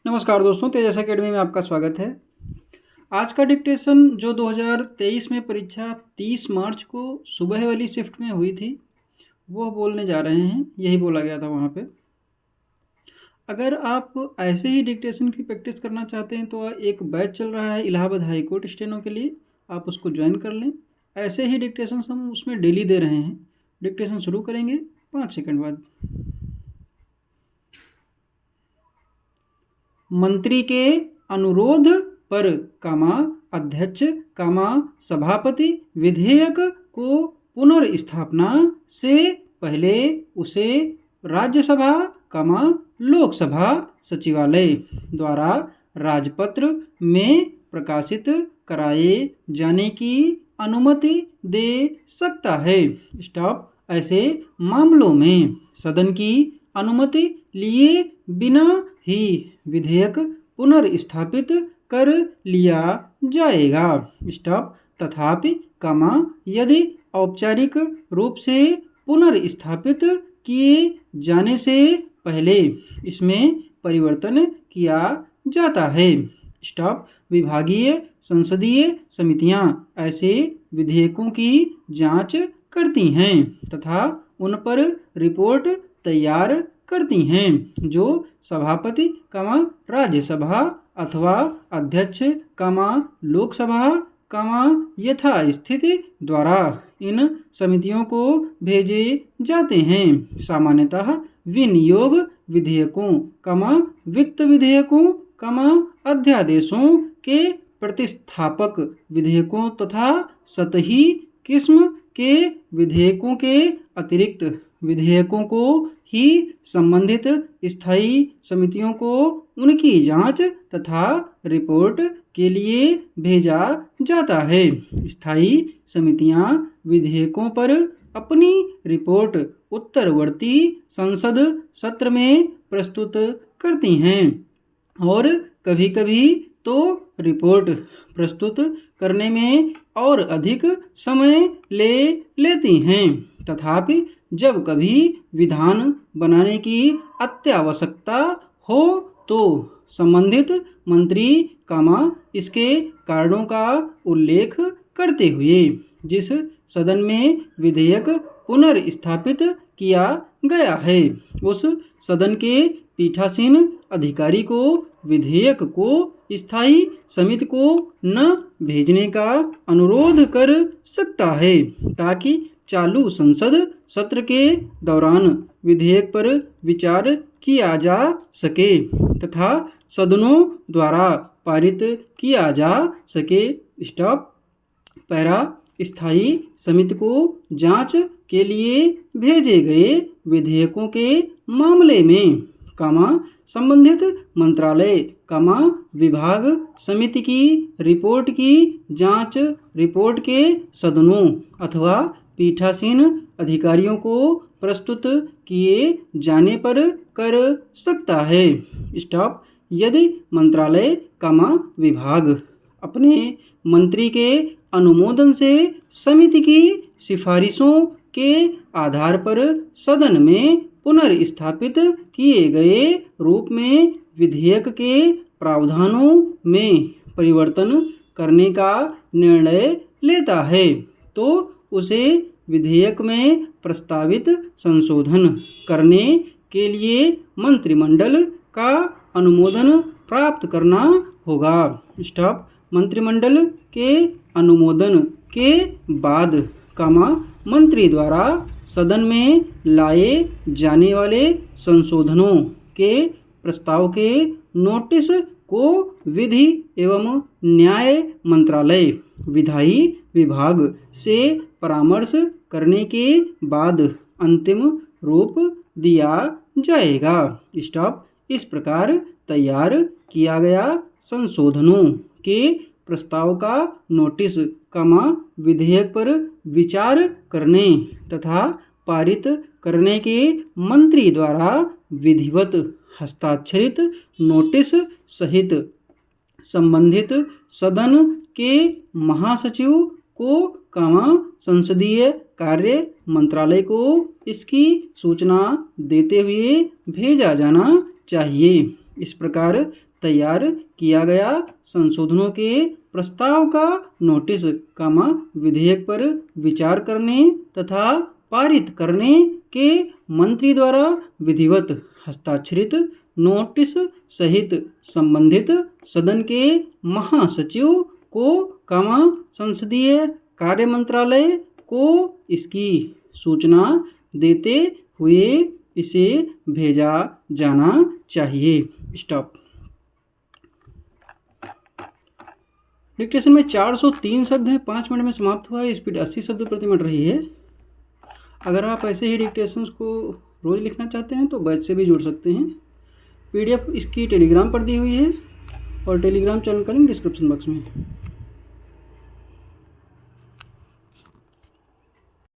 नमस्कार दोस्तों, तेजस एकेडमी में आपका स्वागत है। आज का डिक्टेशन जो 2023 में परीक्षा 30 मार्च को सुबह वाली शिफ्ट में हुई थी, वो बोलने जा रहे हैं। यही बोला गया था वहाँ पे। अगर आप ऐसे ही डिक्टेशन की प्रैक्टिस करना चाहते हैं तो एक बैच चल रहा है इलाहाबाद हाई कोर्ट स्टेनो के लिए, आप उसको ज्वाइन कर लें। ऐसे ही डिक्टेशन हम उसमें डेली दे रहे हैं। डिक्टेशन शुरू करेंगे 5 सेकंड बाद। मंत्री के अनुरोध पर अध्यक्ष सभापति विधेयक को पुनर्स्थापना से पहले उसे राज्यसभा लोकसभा सचिवालय द्वारा राजपत्र में प्रकाशित कराए जाने की अनुमति दे सकता है। स्टॉप। ऐसे मामलों में सदन की अनुमति लिए बिना ही विधेयक पुनर्स्थापित कर लिया जाएगा। स्टॉप। तथापि यदि औपचारिक रूप से पुनर्स्थापित किए जाने से पहले इसमें परिवर्तन किया जाता है। स्टॉप। विभागीय संसदीय समितियां ऐसे विधेयकों की जांच करती हैं तथा उन पर रिपोर्ट तैयार करती हैं जो सभापति राज्यसभा अथवा अध्यक्ष लोकसभा यथास्थिति द्वारा इन समितियों को भेजे जाते हैं। सामान्यतः विनियोग विधेयकों वित्त विधेयकों अध्यादेशों के प्रतिस्थापक विधेयकों तथा सतही किस्म के विधेयकों के अतिरिक्त विधेयकों को ही संबंधित स्थायी समितियों को उनकी जांच तथा रिपोर्ट के लिए भेजा जाता है। स्थायी समितियां विधेयकों पर अपनी रिपोर्ट उत्तरवर्ती संसद सत्र में प्रस्तुत करती हैं और कभी-कभी तो रिपोर्ट प्रस्तुत करने में और अधिक समय ले लेती हैं। तथापि जब कभी विधान बनाने की अत्यावश्यकता हो तो संबंधित मंत्री इसके कारणों का उल्लेख करते हुए जिस सदन में विधेयक पुनर्स्थापित किया गया है उस सदन के पीठासीन अधिकारी को विधेयक को स्थायी समिति को न भेजने का अनुरोध कर सकता है ताकि चालू संसद सत्र के दौरान विधेयक पर विचार किया जा सके तथा सदनों द्वारा पारित किया जा सके। स्टॉप। पैरा। स्थायी समिति को जांच के लिए भेजे गए विधेयकों के मामले में संबंधित मंत्रालय विभाग समिति की रिपोर्ट की जांच रिपोर्ट के सदनों अथवा पीठासीन अधिकारियों को प्रस्तुत किए जाने पर कर सकता है। स्टॉप। यदि मंत्रालय विभाग अपने मंत्री के अनुमोदन से समिति की सिफारिशों के आधार पर सदन में पुनर्स्थापित किए गए रूप में विधेयक के प्रावधानों में परिवर्तन करने का निर्णय लेता है तो उसे विधेयक में प्रस्तावित संशोधन करने के लिए मंत्रिमंडल का अनुमोदन प्राप्त करना होगा। स्टॉप। मंत्रिमंडल के अनुमोदन के बाद मंत्री द्वारा सदन में लाए जाने वाले संशोधनों के प्रस्ताव के नोटिस को विधि एवं न्याय मंत्रालय विधायी विभाग से परामर्श करने के बाद अंतिम रूप दिया जाएगा। स्टॉप। इस प्रकार तैयार किया गया संशोधनों के प्रस्ताव का नोटिस विधेयक पर विचार करने तथा पारित करने के मंत्री द्वारा विधिवत हस्ताक्षरित नोटिस सहित संबंधित सदन के महासचिव को संसदीय कार्य मंत्रालय को इसकी सूचना देते हुए भेजा जाना चाहिए। इस प्रकार तैयार किया गया संशोधनों के प्रस्ताव का नोटिस, विधेयक पर विचार करने तथा पारित करने के मंत्री द्वारा विधिवत हस्ताक्षरित नोटिस सहित संबंधित सदन के महासचिव को, संसदीय कार्य मंत्रालय को इसकी सूचना देते हुए इसे भेजा जाना चाहिए। स्टॉप। डिक्टेशन में 403 शब्द हैं, 5 मिनट में समाप्त हुआ है। स्पीड 80 शब्द प्रति मिनट रही है। अगर आप ऐसे ही डिक्टेशंस को रोज़ लिखना चाहते हैं तो बैच से भी जुड़ सकते हैं। PDF इसकी टेलीग्राम पर दी हुई है और टेलीग्राम चैनल का लिंक डिस्क्रिप्शन बॉक्स में।